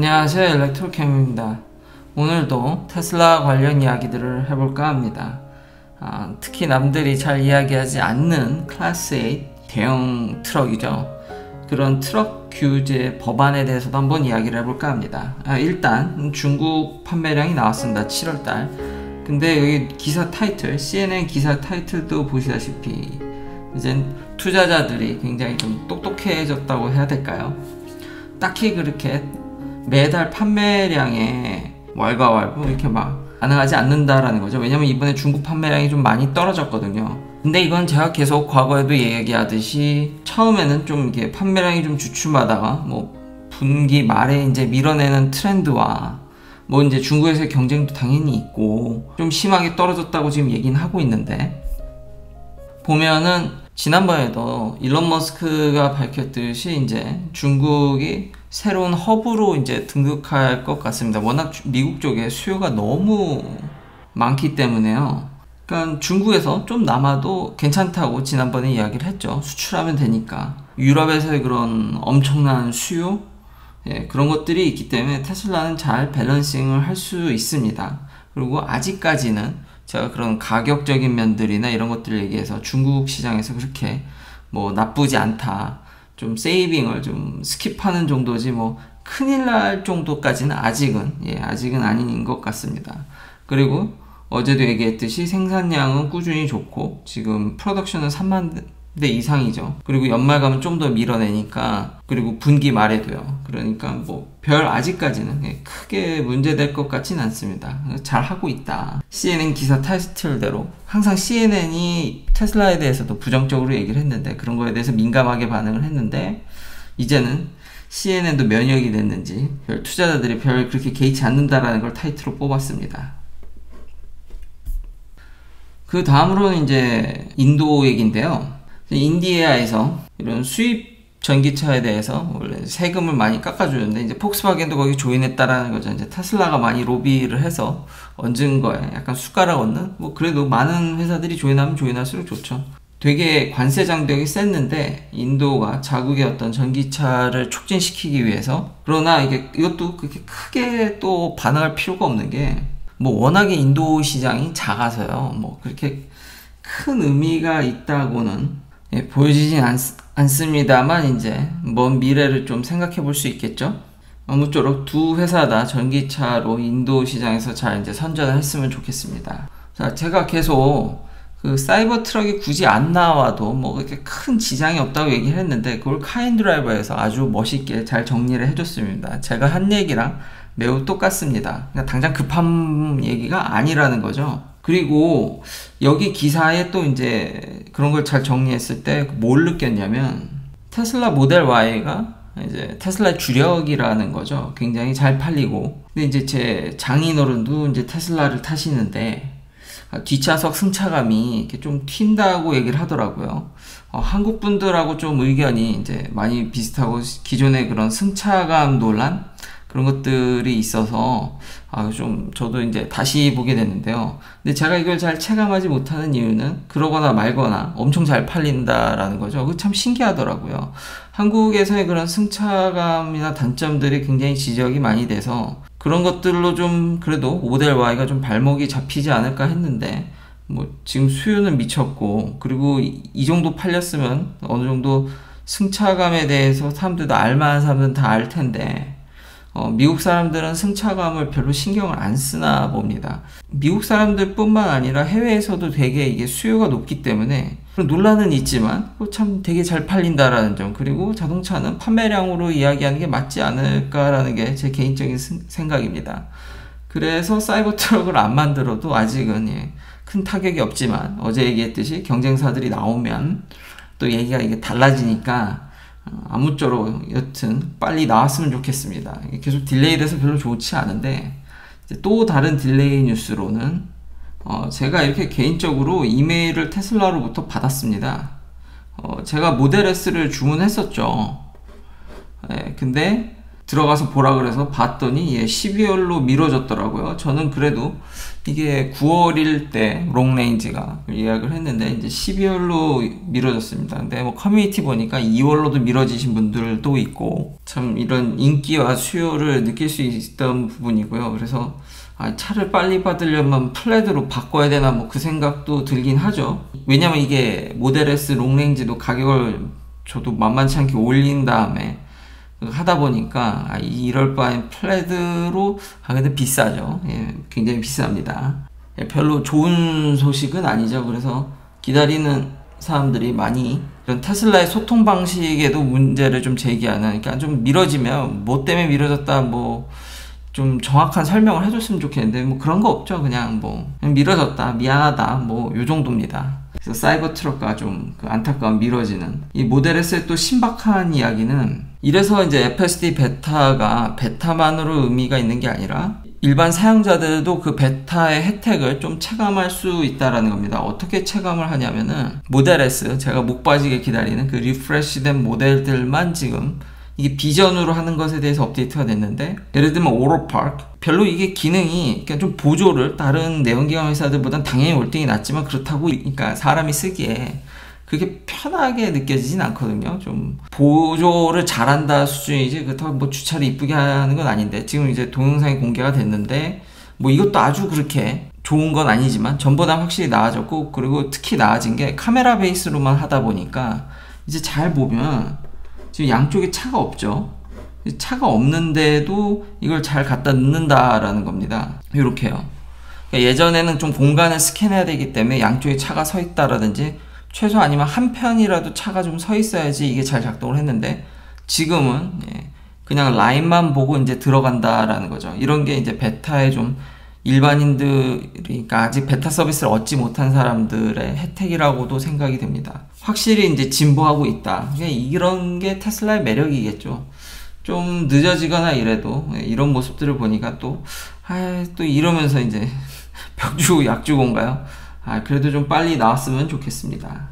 안녕하세요, 일렉트로캠입니다. 오늘도 테슬라 관련 이야기들을 해볼까 합니다. 특히 남들이 잘 이야기하지 않는 클래스 8 대형 트럭이죠. 그런 트럭 규제 법안에 대해서도 한번 이야기를 해볼까 합니다. 일단 중국 판매량이 나왔습니다. 7월달. 근데 여기 기사 타이틀, CNN 기사 타이틀도 보시다시피 이젠 투자자들이 굉장히 좀 똑똑해졌다고 해야 될까요? 딱히 그렇게 매달 판매량에 왈가왈부 이렇게 막 반응하지 않는다라는 거죠. 왜냐면 이번에 중국 판매량이 좀 많이 떨어졌거든요. 근데 이건 제가 계속 과거에도 얘기하듯이 처음에는 좀 이게 판매량이 좀 주춤하다가 뭐 분기 말에 이제 밀어내는 트렌드와 뭐 이제 중국에서의 경쟁도 당연히 있고 좀 심하게 떨어졌다고 지금 얘기는 하고 있는데, 보면은 지난번에도 일론 머스크가 밝혔듯이 이제 중국이 새로운 허브로 이제 등극할 것 같습니다. 워낙 미국 쪽에 수요가 너무 많기 때문에요. 그러니까 중국에서 좀 남아도 괜찮다고 지난번에 이야기를 했죠. 수출하면 되니까. 유럽에서의 그런 엄청난 수요, 그런 것들이 있기 때문에 테슬라는 잘 밸런싱을 할 수 있습니다. 그리고 아직까지는 제가 그런 가격적인 면들이나 이런 것들을 얘기해서 중국 시장에서 그렇게 뭐 나쁘지 않다, 좀 세이빙을 좀 스킵하는 정도지 뭐 큰일 날 정도까지는 아직은 아닌 것 같습니다. 그리고 어제도 얘기했듯이 생산량은 꾸준히 좋고 지금 프로덕션은 3만 대 이상이죠. 그리고 연말 가면 좀 더 밀어내니까, 그리고 분기 말에도요. 그러니까 뭐 별 아직까지는 크게 문제될 것 같진 않습니다. 잘 하고 있다. CNN 기사 타이틀대로 항상 CNN이 테슬라에 대해서도 부정적으로 얘기를 했는데, 그런 거에 대해서 민감하게 반응을 했는데, 이제는 CNN도 면역이 됐는지 별 투자자들이 별 그렇게 개의치 않는다라는 걸 타이틀로 뽑았습니다. 그 다음으로는 이제 인도 얘기인데요. 인디애에서 이런 수입 전기차에 대해서 원래 세금을 많이 깎아주는데 이제 폭스바겐도 거기 조인했다라는 거죠. 이제 테슬라가 많이 로비를 해서 얹은 거에 약간 숟가락 얹는, 뭐 그래도 많은 회사들이 조인하면 조인할수록 좋죠. 되게 관세 장벽이 셌는데 인도가 자국의 어떤 전기차를 촉진시키기 위해서, 그러나 이것도 그렇게 크게 또 반응할 필요가 없는 게, 뭐 워낙에 인도 시장이 작아서요. 뭐 그렇게 큰 의미가 있다고는 보여지진 않습니다만 이제 먼 미래를 좀 생각해 볼 수 있겠죠. 아무쪼록 두 회사 다 전기차로 인도 시장에서 잘 이제 선전을 했으면 좋겠습니다. 자, 제가 계속 그 사이버 트럭이 굳이 안 나와도 뭐 그렇게 큰 지장이 없다고 얘기를 했는데, 그걸 카인드라이버에서 아주 멋있게 잘 정리를 해줬습니다. 제가 한 얘기랑 매우 똑같습니다. 그냥 당장 급한 얘기가 아니라는 거죠. 그리고 여기 기사에 또 이제 그런 걸 잘 정리했을 때 뭘 느꼈냐면, 테슬라 모델 Y가 이제 테슬라의 주력이라는 거죠. 굉장히 잘 팔리고. 근데 이제 제 장인어른도 이제 테슬라를 타시는데 뒷좌석 승차감이 이렇게 좀 튄다고 얘기를 하더라고요. 한국 분들하고 좀 의견이 이제 많이 비슷하고, 기존의 그런 승차감 논란, 그런 것들이 있어서 좀 저도 이제 다시 보게 됐는데요. 근데 제가 이걸 잘 체감하지 못하는 이유는 그러거나 말거나 엄청 잘 팔린다라는 거죠. 그거 참 신기하더라고요. 한국에서의 그런 승차감이나 단점들이 굉장히 지적이 많이 돼서 그런 것들로 좀 그래도 모델 Y가 좀 발목이 잡히지 않을까 했는데, 뭐 지금 수요는 미쳤고, 그리고 이 정도 팔렸으면 어느 정도 승차감에 대해서 사람들도 알만한 사람들은 다 알 텐데, 미국 사람들은 승차감을 별로 신경을 안 쓰나 봅니다. 미국 사람들 뿐만 아니라 해외에서도 되게 이게 수요가 높기 때문에 논란은 있지만 참 되게 잘 팔린다라는 점, 그리고 자동차는 판매량으로 이야기하는 게 맞지 않을까라는 게 제 개인적인 생각입니다. 그래서 사이버 트럭을 안 만들어도 아직은 큰 타격이 없지만, 어제 얘기했듯이 경쟁사들이 나오면 또 얘기가 이게 달라지니까 아무쪼록 여튼 빨리 나왔으면 좋겠습니다. 계속 딜레이 돼서 별로 좋지 않은데, 이제 또 다른 딜레이 뉴스로는 제가 이렇게 개인적으로 이메일을 테슬라로부터 받았습니다. 제가 모델 S를 주문했었죠. 근데 들어가서 보라 그래서 봤더니 12월로 미뤄졌더라고요. 저는 그래도 이게 9월일 때 롱레인지가 예약을 했는데 이제 12월로 미뤄졌습니다. 근데 뭐 커뮤니티 보니까 2월로도 미뤄지신 분들도 있고 참 이런 인기와 수요를 느낄 수 있던 부분이고요. 그래서 차를 빨리 받으려면 플랫으로 바꿔야 되나 뭐 그 생각도 들긴 하죠. 왜냐면 이게 모델 S 롱레인지도 가격을 저도 만만치 않게 올린 다음에 하다 보니까 이럴 바엔 플랫으로 근데 비싸죠. 굉장히 비쌉니다. 별로 좋은 소식은 아니죠. 그래서 기다리는 사람들이 많이 이런 테슬라의 소통 방식에도 문제를 좀 제기하는, 그러니까 좀 미뤄지면 뭐 때문에 미뤄졌다 뭐 좀 정확한 설명을 해줬으면 좋겠는데 뭐 그런 거 없죠. 그냥 미뤄졌다, 미안하다, 뭐 요 정도입니다. 그래서 사이버 트럭과 좀 안타까운 미뤄지는 이 모델 S의 또 신박한 이야기는, 이래서 이제 FSD 베타가 베타만으로 의미가 있는 게 아니라 일반 사용자들도 그 베타의 혜택을 좀 체감할 수 있다라는 겁니다. 어떻게 체감을 하냐면은 모델 S, 제가 목 빠지게 기다리는 그 리프레시된 모델들만 지금 이게 비전으로 하는 것에 대해서 업데이트가 됐는데, 예를 들면 오로파크, 별로 이게 기능이 그냥 좀 보조를 다른 내연기관 회사들보단 당연히 월등히 낫지만 그렇다고 그러니까 사람이 쓰기에 그렇게 편하게 느껴지진 않거든요. 좀 보조를 잘한다 수준이지 그렇다고 뭐 주차를 이쁘게 하는 건 아닌데, 지금 이제 동영상이 공개가 됐는데 뭐 이것도 아주 그렇게 좋은 건 아니지만 전보다 확실히 나아졌고, 그리고 특히 나아진 게 카메라 베이스로만 하다 보니까 이제 잘 보면 지금 양쪽에 차가 없죠. 차가 없는데도 이걸 잘 갖다 넣는다라는 겁니다. 이렇게요. 그러니까 예전에는 좀 공간을 스캔해야 되기 때문에 양쪽에 차가 서 있다라든지 최소 아니면 한 편이라도 차가 좀 서 있어야지 이게 잘 작동을 했는데, 지금은 그냥 라인만 보고 이제 들어간다라는 거죠. 이런 게 이제 베타에 좀 일반인들이, 그러니까 아직 베타 서비스를 얻지 못한 사람들의 혜택이라고도 생각이 됩니다. 확실히 이제 진보하고 있다. 이런 게 테슬라의 매력이겠죠. 좀 늦어지거나 이래도 이런 모습들을 보니까 또 이러면서 이제 벽주 약주고인가요? 그래도 좀 빨리 나왔으면 좋겠습니다.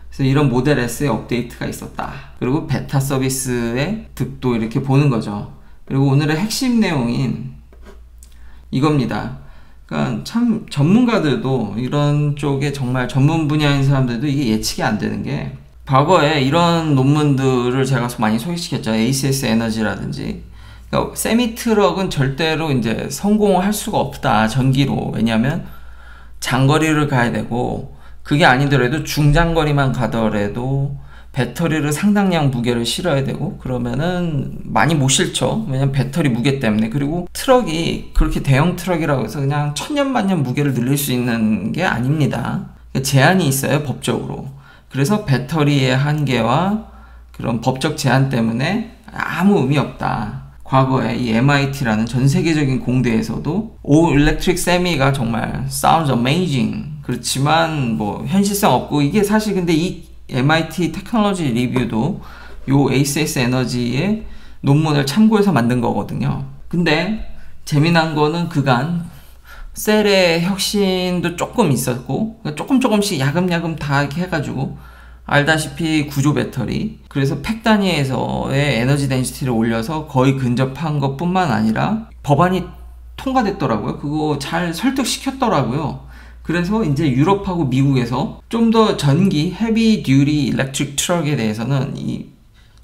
그래서 이런 모델 S의 업데이트가 있었다. 그리고 베타 서비스의 득도 이렇게 보는 거죠. 그리고 오늘의 핵심 내용인 이겁니다. 그러니까 참 전문가들도, 이런 쪽에 정말 전문 분야인 사람들도 이게 예측이 안 되는 게, 과거에 이런 논문들을 제가 많이 소개시켰죠. ACS 에너지라든지. 그러니까 세미 트럭은 절대로 이제 성공할 수가 없다, 전기로. 왜냐하면 장거리를 가야 되고, 그게 아니더라도 중장거리만 가더라도 배터리를 상당량 무게를 실어야 되고, 그러면은 많이 못 실죠. 왜냐면 배터리 무게 때문에. 그리고 트럭이 그렇게 대형 트럭이라고 해서 그냥 천년만년 무게를 늘릴 수 있는 게 아닙니다. 제한이 있어요, 법적으로. 그래서 배터리의 한계와 그런 법적 제한 때문에 아무 의미 없다. 과거에 이 MIT라는 전 세계적인 공대에서도 All Electric Semi가 정말 sounds amazing, 그렇지만 뭐 현실성 없고, 이게 사실 근데 이 MIT 테크놀로지 리뷰도 요 ACS 에너지의 논문을 참고해서 만든 거거든요. 근데 재미난 거는 그간 셀의 혁신도 조금 있었고, 조금씩 야금야금 다 이렇게 해가지고, 알다시피 구조 배터리, 그래서 팩 단위에서의 에너지 덴시티를 올려서 거의 근접한 것 뿐만 아니라 법안이 통과됐더라고요. 그거 잘 설득시켰더라고요. 그래서 이제 유럽하고 미국에서 좀 더 전기 헤비 듀티 일렉트릭 트럭에 대해서는 이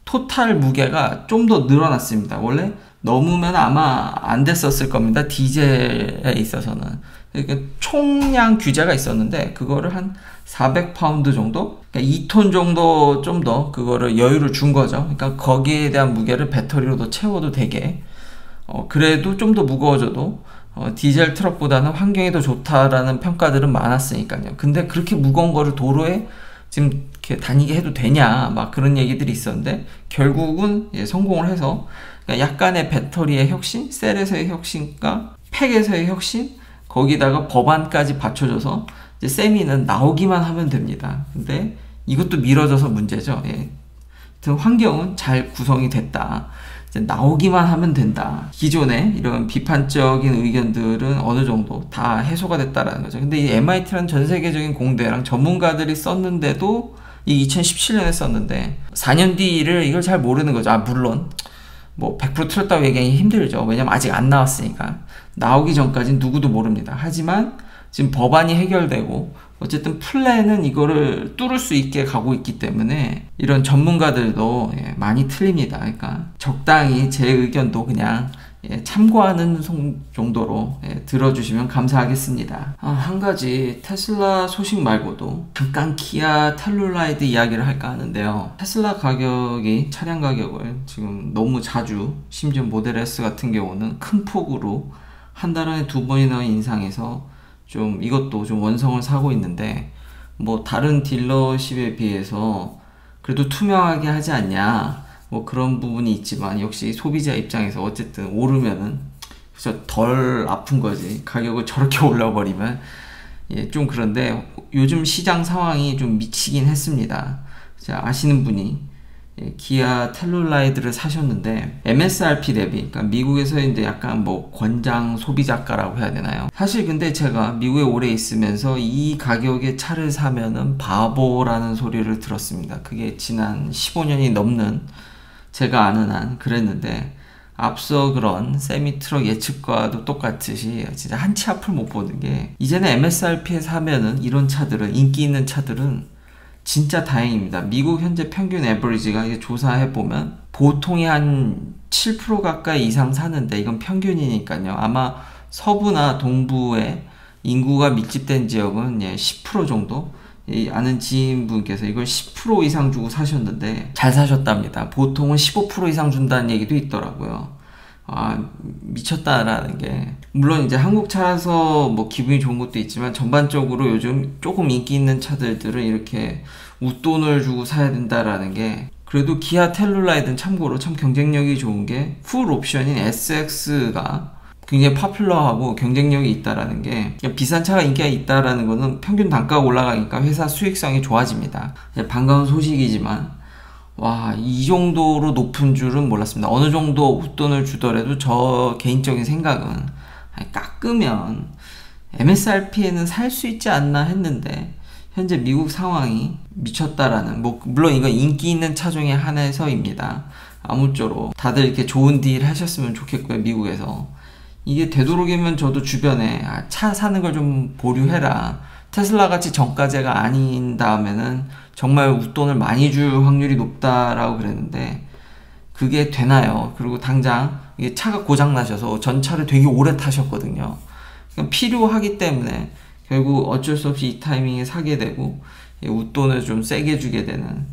토탈 무게가 좀 더 늘어났습니다. 원래 넘으면 아마 안 됐었을 겁니다. 디젤에 있어서는. 그러니까 총량 규제가 있었는데 그거를 한 400파운드 정도? 그러니까 2톤 정도 좀 더 그거를 여유를 준 거죠. 그러니까 거기에 대한 무게를 배터리로도 채워도 되게, 그래도 좀 더 무거워져도 디젤 트럭보다는 환경이 더 좋다라는 평가들은 많았으니까요. 근데 그렇게 무거운 거를 도로에 지금 이렇게 다니게 해도 되냐, 막 그런 얘기들이 있었는데, 결국은 성공을 해서, 그러니까 약간의 배터리의 혁신, 셀에서의 혁신과 팩에서의 혁신, 거기다가 법안까지 받쳐줘서 이제 세미는 나오기만 하면 됩니다. 근데 이것도 미뤄져서 문제죠. 하여튼 환경은 잘 구성이 됐다. 이제 나오기만 하면 된다. 기존의 이런 비판적인 의견들은 어느 정도 다 해소가 됐다라는 거죠. 근데 이 MIT라는 전 세계적인 공대랑 전문가들이 썼는데도, 이 2017년에 썼는데 4년 뒤를 이걸 잘 모르는 거죠. 물론 뭐 100% 틀렸다고 얘기하기 힘들죠. 왜냐면 아직 안 나왔으니까. 나오기 전까지는 누구도 모릅니다. 하지만 지금 법안이 해결되고 어쨌든 플랜은 이거를 뚫을 수 있게 가고 있기 때문에 이런 전문가들도 많이 틀립니다. 그러니까 적당히 제 의견도 그냥 참고하는 정도로 들어주시면 감사하겠습니다. 한 가지 테슬라 소식 말고도 잠깐 기아 텔룰라이드 이야기를 할까 하는데요. 테슬라 가격이 차량 가격을 지금 너무 자주, 심지어 모델 S 같은 경우는 큰 폭으로 한 달 안에 2번이나 인상해서 좀 이것도 좀 원성을 사고 있는데, 뭐 다른 딜러십에 비해서 그래도 투명하게 하지 않냐, 뭐 그런 부분이 있지만 역시 소비자 입장에서 어쨌든 오르면은 그래서 덜 아픈 거지. 가격을 저렇게 올려버리면 좀 그런데 요즘 시장 상황이 좀 미치긴 했습니다. 자, 아시는 분이 기아 텔룰라이드를 사셨는데 MSRP 대비, 그러니까 미국에서 이제 약간 뭐 권장 소비자가라고 해야 되나요? 사실 근데 제가 미국에 오래 있으면서 이 가격의 차를 사면은 바보라는 소리를 들었습니다. 그게 지난 15년이 넘는 제가 아는 한 그랬는데, 앞서 그런 세미트럭 예측과도 똑같이 진짜 한 치 앞을 못 보는 게, 이제는 MSRP에 사면은 이런 차들은, 인기 있는 차들은 진짜 다행입니다. 미국 현재 평균 에버리지가 조사해보면 보통이 한 7% 가까이 이상 사는데, 이건 평균이니까요. 아마 서부나 동부에 인구가 밀집된 지역은 10% 정도? 아는 지인분께서 이걸 10% 이상 주고 사셨는데 잘 사셨답니다. 보통은 15% 이상 준다는 얘기도 있더라고요. 미쳤다라는 게, 물론 이제 한국 차라서 뭐 기분이 좋은 것도 있지만 전반적으로 요즘 조금 인기 있는 차들은 이렇게 웃돈을 주고 사야 된다라는 게, 그래도 기아 텔룰라이드는 참고로 참 경쟁력이 좋은 게 풀 옵션인 SX가 굉장히 파퓰러하고 경쟁력이 있다라는 게, 비싼 차가 인기가 있다라는 거는 평균 단가가 올라가니까 회사 수익성이 좋아집니다. 반가운 소식이지만 와, 이 정도로 높은 줄은 몰랐습니다. 어느 정도 웃돈을 주더라도 저 개인적인 생각은 깎으면 MSRP에는 살 수 있지 않나 했는데, 현재 미국 상황이 미쳤다라는, 뭐 물론 이건 인기 있는 차 중에 하나에서입니다. 아무쪼록 다들 이렇게 좋은 딜 하셨으면 좋겠고요. 미국에서 이게 되도록이면 저도 주변에 차 사는 걸 좀 보류해라, 테슬라 같이 정가제가 아닌 다음에는 정말 웃돈을 많이 줄 확률이 높다라고 그랬는데, 그게 되나요? 그리고 당장 이게 차가 고장 나셔서 전차를 되게 오래 타셨거든요. 필요하기 때문에 결국 어쩔 수 없이 이 타이밍에 사게 되고 웃돈을 좀 세게 주게 되는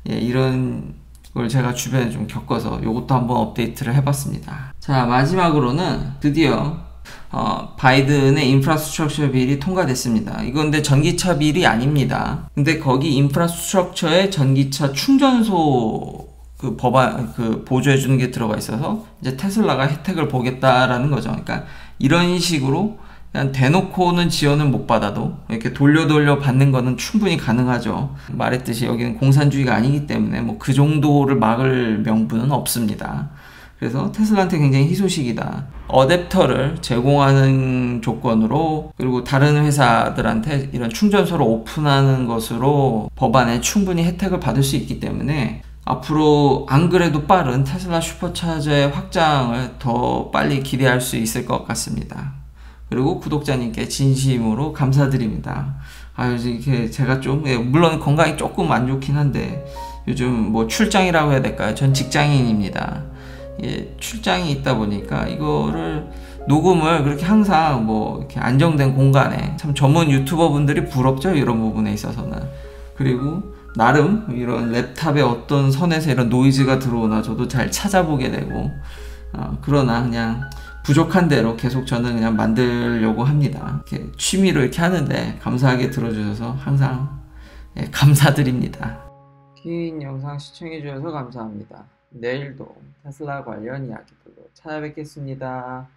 이런 걸 제가 주변에 좀 겪어서 이것도 한번 업데이트를 해봤습니다. 자, 마지막으로는 드디어 바이든의 인프라스트럭처 빌이 통과됐습니다. 이건 근데 전기차 빌이 아닙니다. 근데 거기 인프라스트럭처에 전기차 충전소 그 법안, 그 보조해주는 게 들어가 있어서 이제 테슬라가 혜택을 보겠다라는 거죠. 그러니까 이런 식으로 그냥 대놓고는 지원을 못 받아도 이렇게 돌려 받는 거는 충분히 가능하죠. 말했듯이 여기는 공산주의가 아니기 때문에 뭐 그 정도를 막을 명분은 없습니다. 그래서 테슬라한테 굉장히 희소식이다. 어댑터를 제공하는 조건으로, 그리고 다른 회사들한테 이런 충전소를 오픈하는 것으로 법안에 충분히 혜택을 받을 수 있기 때문에 앞으로 안 그래도 빠른 테슬라 슈퍼차저의 확장을 더 빨리 기대할 수 있을 것 같습니다. 그리고 구독자님께 진심으로 감사드립니다. 이렇게 제가 좀, 물론 건강이 조금 안 좋긴 한데 요즘 뭐 출장이라고 해야 될까요? 전 직장인입니다. 출장이 있다 보니까 이거를 녹음을 그렇게 항상 뭐 이렇게 안정된 공간에, 참 전문 유튜버 분들이 부럽죠, 이런 부분에 있어서는. 그리고 나름 이런 랩탑에 어떤 선에서 이런 노이즈가 들어오나 저도 잘 찾아보게 되고, 그러나 그냥 부족한 대로 계속 저는 그냥 만들려고 합니다. 이렇게 취미로 이렇게 하는데 감사하게 들어주셔서 항상 감사드립니다. 긴 영상 시청해주셔서 감사합니다. 내일도 테슬라 관련 이야기들로 찾아뵙겠습니다.